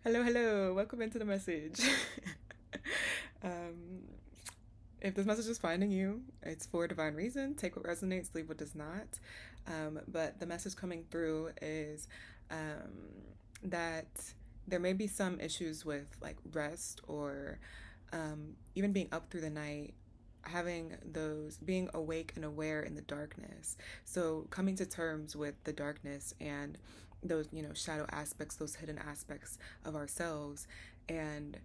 Hello. Welcome into the message. um, if this message is finding you, it's for a divine reason. Take what resonates, leave what does not. But the message coming through is that there may be some issues with like rest or even being up through the night, having those, being awake and aware in the darkness. So coming to terms with the darkness and those, shadow aspects, those hidden aspects of ourselves. And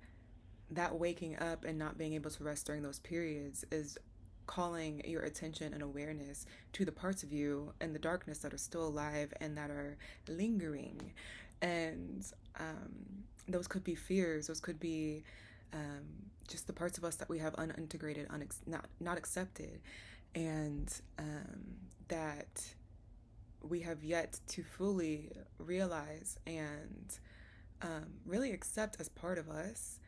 that waking up and not being able to rest during those periods is calling your attention and awareness to the parts of you in the darkness that are still alive and that are lingering. And those could be fears, those could be just the parts of us that we have unintegrated, not accepted, and that we have yet to fully realize and really accept as part of us,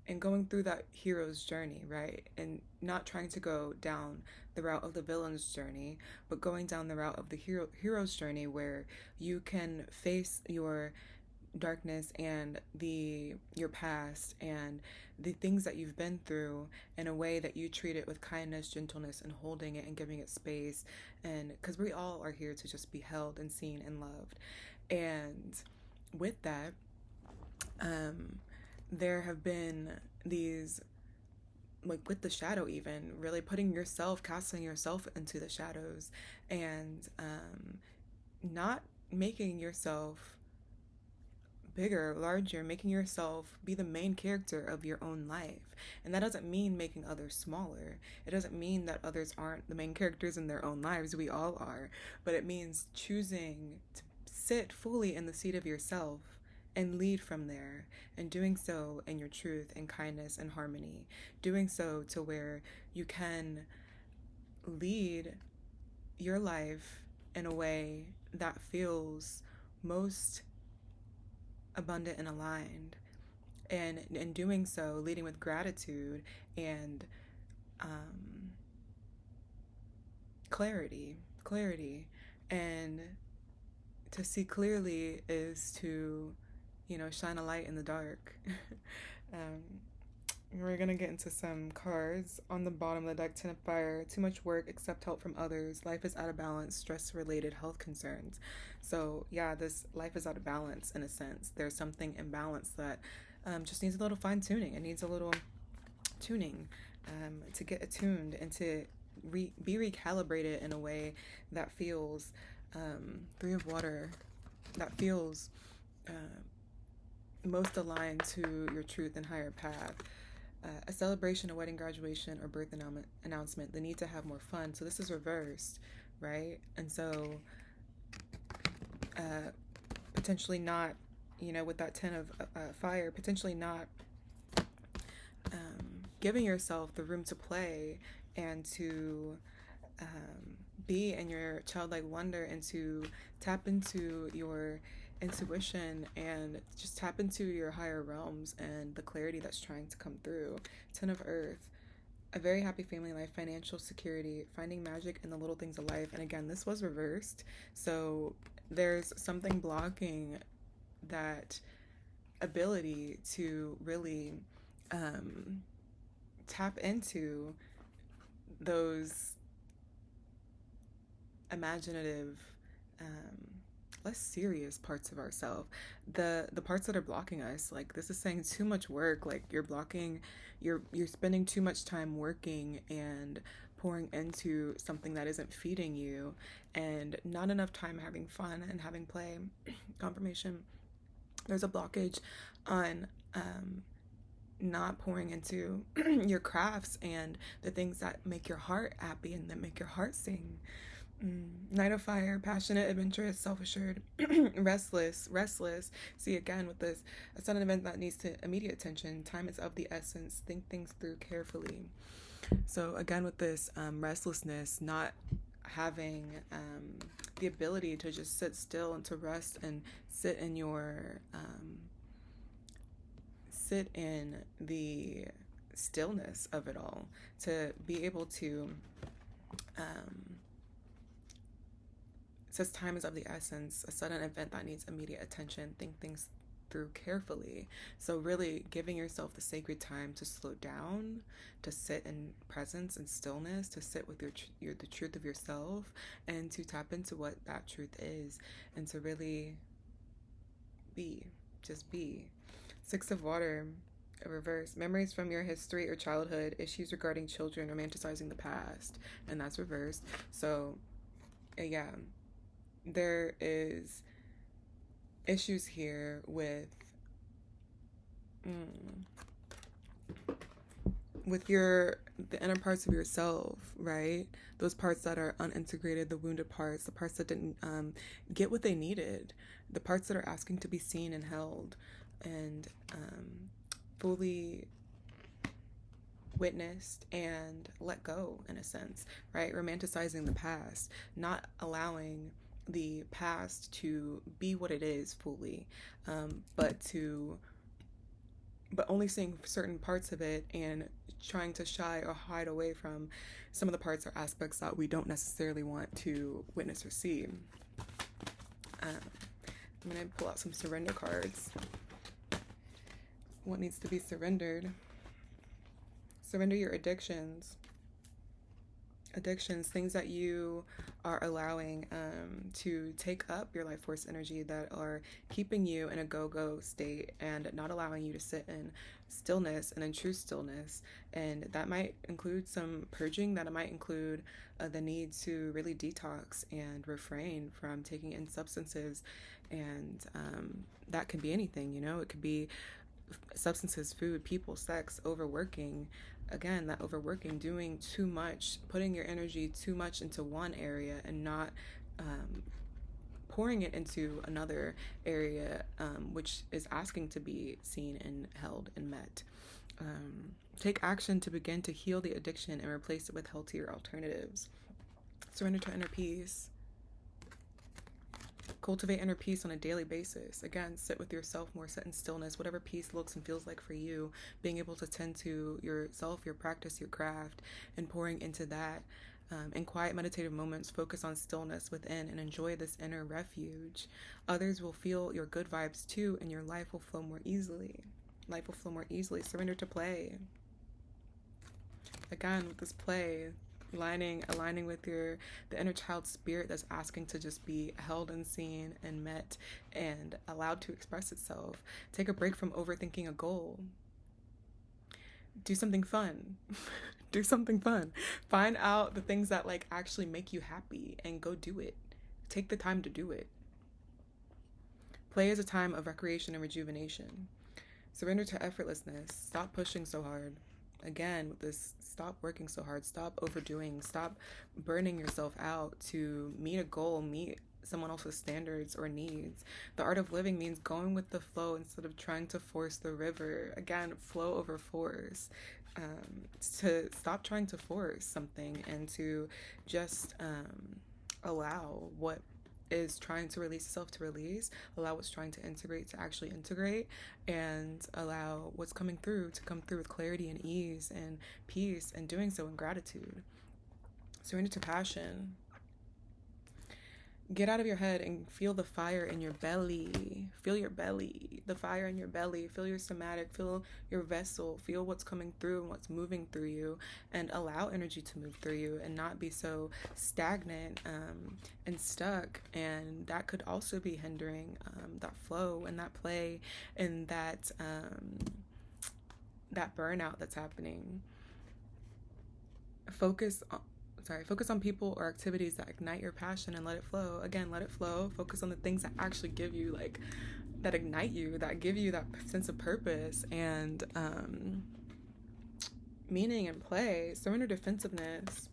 and going through that hero's journey, right? And not trying to go down the route of the villain's journey, but going down the route of the hero's journey, where you can face your darkness and your past and the things that you've been through in a way that you treat it with kindness, gentleness, and holding it and giving it space. And because we all are here to just be held and seen and loved. And with that, there have been these, like with the shadow, even really putting yourself, casting yourself into the shadows, and not making yourself bigger, larger, making yourself be the main character of your own life. And that doesn't mean making others smaller. It doesn't mean that others aren't the main characters in their own lives. We all are. But it means choosing to sit fully in the seat of yourself and lead from there, and doing so in your truth and kindness and harmony, doing so to where you can lead your life in a way that feels most abundant and aligned, and in doing so leading with gratitude and clarity. And to see clearly is to shine a light in the dark. um, we're gonna get into some cards. On the bottom of the deck: Ten of Fire. Too much work, accept help from others. Life is out of balance, stress related health concerns. So yeah, this life is out of balance in a sense. There's something imbalanced that just needs a little fine tuning. It needs a little tuning to get attuned and to be recalibrated in a way that feels Three of Water, that feels most aligned to your truth and higher path. A celebration, a wedding, graduation, or birth announcement, the need to have more fun. So this is reversed, right? And so potentially not, with that 10 of fire, potentially not giving yourself the room to play and to be in your childlike wonder, and to tap into your intuition and just tap into your higher realms and the clarity that's trying to come through. 10 of Earth, a very happy family life, financial security, finding magic in the little things of life. And again, this was reversed, so there's something blocking that ability to really tap into those imaginative, less serious parts of ourselves, the parts that are blocking us. Like, this is saying too much work, like you're spending too much time working and pouring into something that isn't feeding you, and not enough time having fun and having play. Confirmation: there's a blockage on not pouring into your crafts and the things that make your heart happy and that make your heart sing. Knight of Fire, passionate, adventurous, self-assured, restless. See, again, with this, a sudden event that needs to immediate attention. Time is of the essence. Think things through carefully. So again, with this restlessness, not having the ability to just sit still and to rest and sit in the stillness of it all, to be able to it says time is of the essence, a sudden event that needs immediate attention. Think things through carefully. So really giving yourself the sacred time to slow down, to sit in presence and stillness, to sit with the truth of yourself, and to tap into what that truth is, and to really be, just be. Six of Water, a reverse. Memories from your history or childhood, issues regarding children, romanticizing the past, and that's reversed. So, yeah, there is issues here with the inner parts of yourself, right? Those parts that are unintegrated, the wounded parts, the parts that didn't get what they needed, the parts that are asking to be seen and held and fully witnessed and let go, in a sense, right? Romanticizing the past, not allowing the past to be what it is fully, but only seeing certain parts of it and trying to shy or hide away from some of the parts or aspects that we don't necessarily want to witness or see. I'm going to pull out some surrender cards. What needs to be surrendered? Surrender your addictions, things that you are allowing to take up your life force energy, that are keeping you in a go-go state and not allowing you to sit in stillness and in true stillness. And that might include some purging, that it might include the need to really detox and refrain from taking in substances. And that can be anything, it could be substances, food, people, sex, overworking. Again, that overworking, doing too much, putting your energy too much into one area and not pouring it into another area, which is asking to be seen and held and met. Take action to begin to heal the addiction and replace it with healthier alternatives. Surrender to inner peace. Cultivate inner peace on a daily basis. Again, sit with yourself more, sit in stillness, whatever peace looks and feels like for you, being able to tend to yourself, your practice, your craft, and pouring into that. In quiet meditative moments, focus on stillness within and enjoy this inner refuge. Others will feel your good vibes too, and your life will flow more easily. Surrender to play. Again, with this play, aligning with the inner child spirit that's asking to just be held and seen and met and allowed to express itself. Take a break from overthinking a goal. Do something fun. Find out the things that actually make you happy and go do it. Take the time to do it. Play is a time of recreation and rejuvenation. Surrender to effortlessness. Stop pushing so hard. Again, with this, stop working so hard, stop overdoing, stop burning yourself out to meet a goal, meet someone else's standards or needs. The art of living means going with the flow instead of trying to force the river. Again, flow over force. To stop trying to force something and to just allow what is trying to release itself to release, allow what's trying to integrate to actually integrate, and allow what's coming through to come through with clarity and ease and peace, and doing so in gratitude. Surrender to passion. Get out of your head and feel the fire in your belly. Feel your belly, the fire in your belly. Feel your somatic, feel your vessel, feel what's coming through and what's moving through you, and allow energy to move through you and not be so stagnant and stuck. And that could also be hindering that flow and that play and that burnout that's happening. Focus on people or activities that ignite your passion and let it flow. Again, let it flow. Focus on the things that actually give you that ignite you, that give you that sense of purpose and meaning and play. Surrender defensiveness,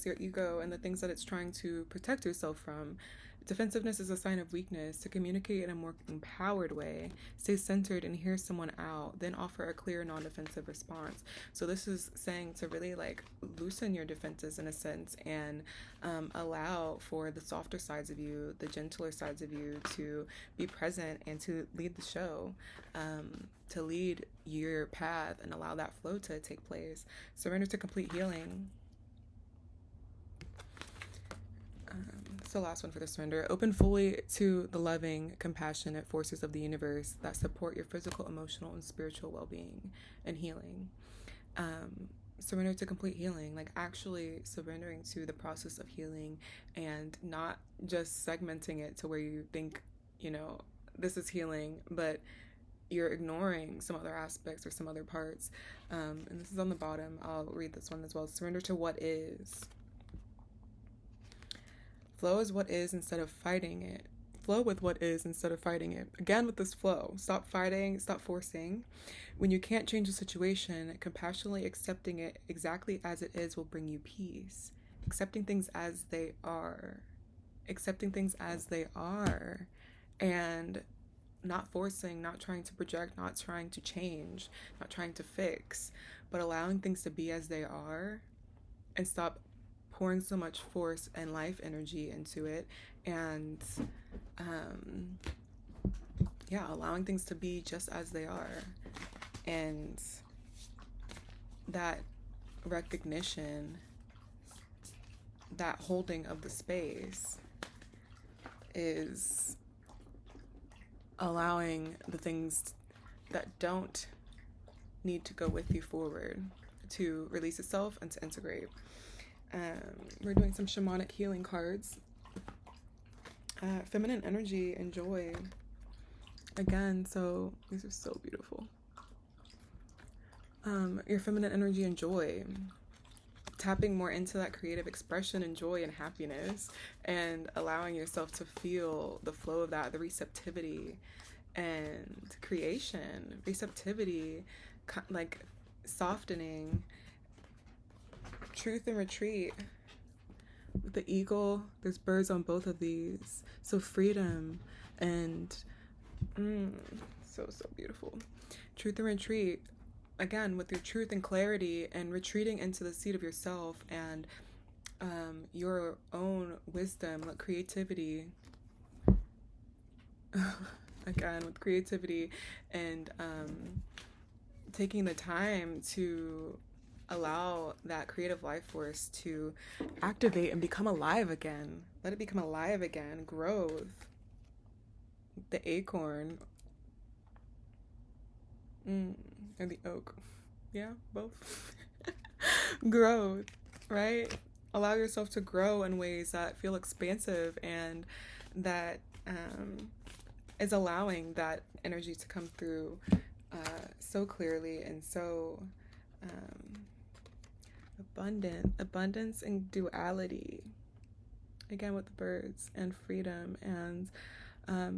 your ego, and the things that it's trying to protect yourself from. Defensiveness is a sign of weakness. To communicate in a more empowered way, stay centered and hear someone out, then offer a clear, non-defensive response. So this is saying to really loosen your defenses in a sense and allow for the softer sides of you, the gentler sides of you to be present and to lead the show, to lead your path and allow that flow to take place. Surrender to complete healing. It's the last one for the surrender. Open fully to the loving, compassionate forces of the universe that support your physical, emotional, and spiritual well-being and healing. Surrender to complete healing, like actually surrendering to the process of healing and not just segmenting it to where you think, this is healing, but you're ignoring some other aspects or some other parts. And this is on the bottom. I'll read this one as well. Surrender to what is. Flow is what is instead of fighting it. Flow with what is instead of fighting it. Again, with this flow, stop fighting, stop forcing. When you can't change a situation, compassionately accepting it exactly as it is will bring you peace. Accepting things as they are. Accepting things as they are. And not forcing, not trying to project, not trying to change, not trying to fix, but allowing things to be as they are, and stop pouring so much force and life energy into it, and allowing things to be just as they are. And that recognition, that holding of the space is allowing the things that don't need to go with you forward to release itself and to integrate. We're doing some shamanic healing cards. Feminine energy and joy. Again, so these are so beautiful. Your feminine energy and joy. Tapping more into that creative expression and joy and happiness, and allowing yourself to feel the flow of that, the receptivity and creation. Receptivity, like softening. Truth and retreat. With the eagle, there's birds on both of these. So freedom and so beautiful. Truth and retreat. Again, with your truth and clarity, and retreating into the seat of yourself and your own wisdom, like creativity. Again, with creativity and taking the time to allow that creative life force to activate and become alive again. Let it become alive again. Growth. The acorn. Or the oak. Yeah, both. Growth, right? Allow yourself to grow in ways that feel expansive and that is allowing that energy to come through so clearly and so abundance and duality. Again, with the birds and freedom and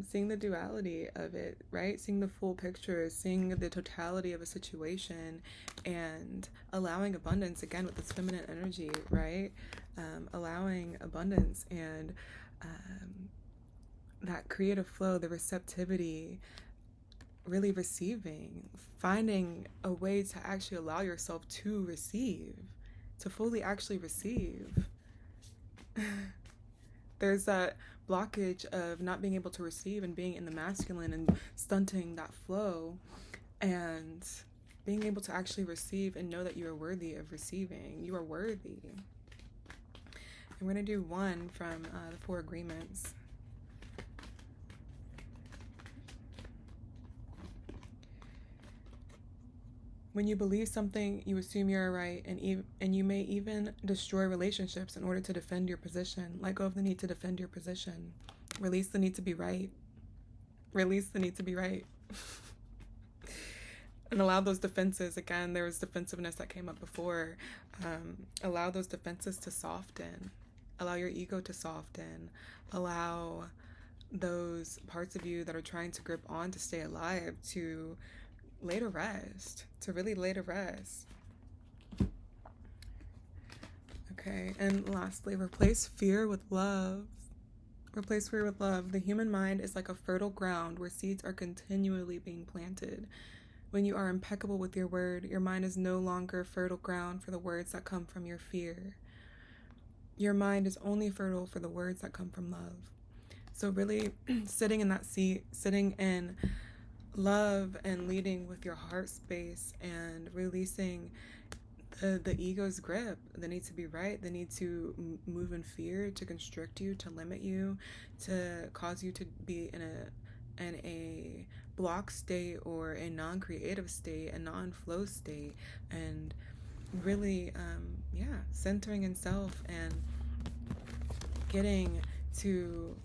seeing the duality of it, right? Seeing the full picture, seeing the totality of a situation, and allowing abundance, again, with this feminine energy, right? Allowing abundance and that creative flow, the receptivity, really receiving, finding a way to actually allow yourself to receive, to fully actually receive. There's that blockage of not being able to receive and being in the masculine and stunting that flow, and being able to actually receive and know that you are worthy of receiving. You are worthy. And we're going to do one from the 4 agreements. When you believe something, you assume you're right, and you may even destroy relationships in order to defend your position. Let go of the need to defend your position. Release the need to be right. Release the need to be right. And allow those defenses. Again, there was defensiveness that came up before. Allow those defenses to soften. Allow your ego to soften. Allow those parts of you that are trying to grip on to stay alive to lay to rest, to really lay to rest. Okay, and lastly, replace fear with love. Replace fear with love. The human mind is like a fertile ground where seeds are continually being planted. When you are impeccable with your word, your mind is no longer fertile ground for the words that come from your fear. Your mind is only fertile for the words that come from love. So really sitting in that seat, sitting in love and leading with your heart space and releasing the ego's grip. They need to be right. They need to move in fear, to constrict you, to limit you, to cause you to be in a block state or a non-creative state, a non-flow state, and really, yeah, centering in self and getting to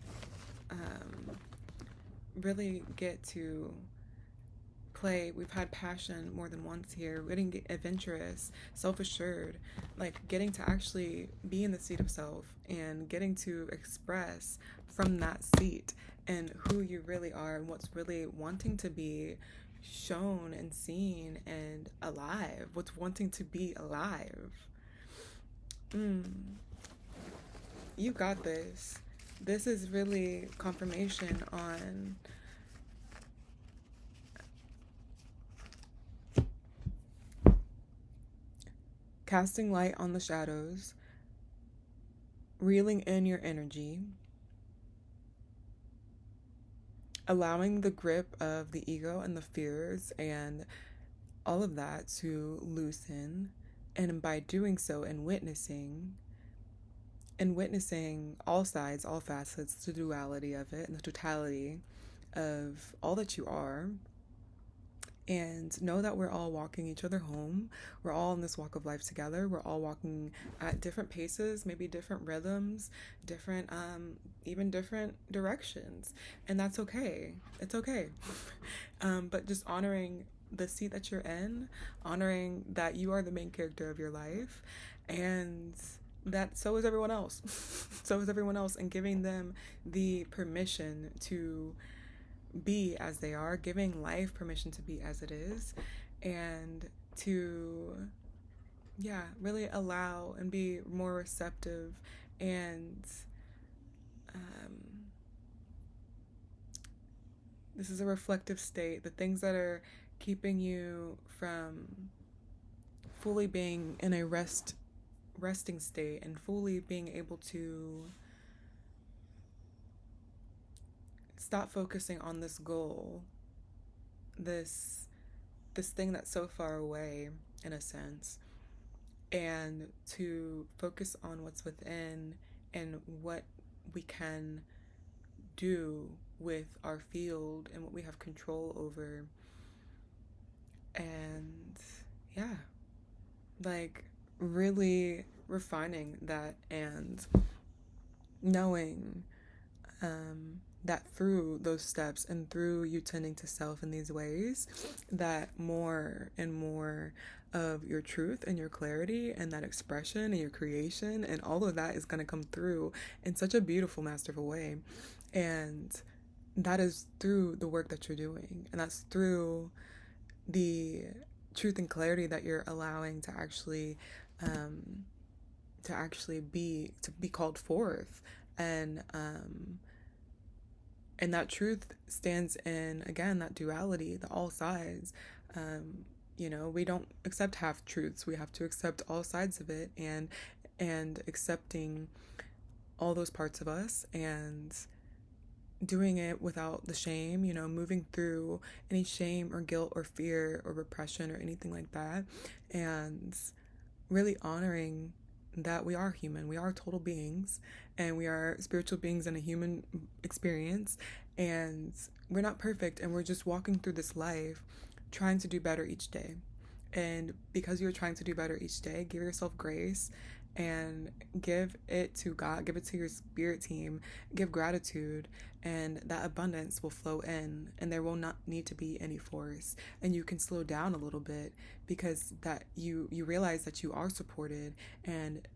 really get to play. We've had passion more than once here. Getting adventurous, self-assured, like getting to actually be in the seat of self and getting to express from that seat and who you really are and what's really wanting to be shown and seen and alive. What's wanting to be alive. You got this. This is really confirmation on casting light on the shadows, reeling in your energy, allowing the grip of the ego and the fears and all of that to loosen. And by doing so and witnessing all sides, all facets, the duality of it and the totality of all that you are, and know that we're all walking each other home. We're all in this walk of life together. We're all walking at different paces, maybe different rhythms, different, even different directions. And that's okay. It's okay. But just honoring the seat that you're in, honoring that you are the main character of your life, and that so is everyone else. So is everyone else, and giving them the permission to be as they are, giving life permission to be as it is, and to, yeah, really allow and be more receptive. And this is a reflective state. The things that are keeping you from fully being in a resting state and fully being able to stop focusing on this goal, this thing that's so far away in a sense, and to focus on what's within and what we can do with our field and what we have control over. And yeah, like really refining that and knowing that through those steps and through you tending to self in these ways, that more and more of your truth and your clarity and that expression and your creation and all of that is going to come through in such a beautiful, masterful way. And that is through the work that you're doing, and that's through the truth and clarity that you're allowing to actually be called forth. And that truth stands in, again, that duality, the all sides. We don't accept half truths. We have to accept all sides of it, and accepting all those parts of us and doing it without the shame, moving through any shame or guilt or fear or repression or anything like that, and really honoring that we are human, we are total beings, and we are spiritual beings in a human experience, and we're not perfect, and we're just walking through this life trying to do better each day. And because you're trying to do better each day, give yourself grace and give it to God, give it to your spirit team, give gratitude, and that abundance will flow in, and there will not need to be any force. And you can slow down a little bit because that you realize that you are supported, and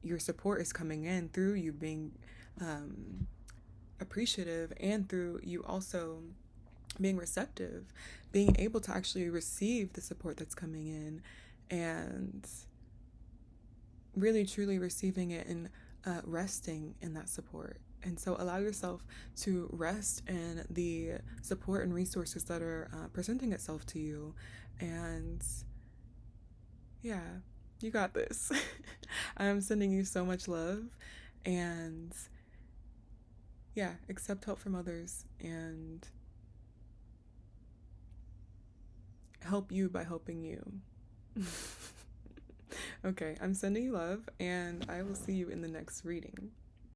your support is coming in through you being appreciative, and through you also being receptive, being able to actually receive the support that's coming in, and really truly receiving it and resting in that support. And so allow yourself to rest in the support and resources that are presenting itself to you. And yeah, you got this. I'm sending you so much love, and yeah, accept help from others and help you by helping you. Okay, I'm sending you love, and I will see you in the next reading.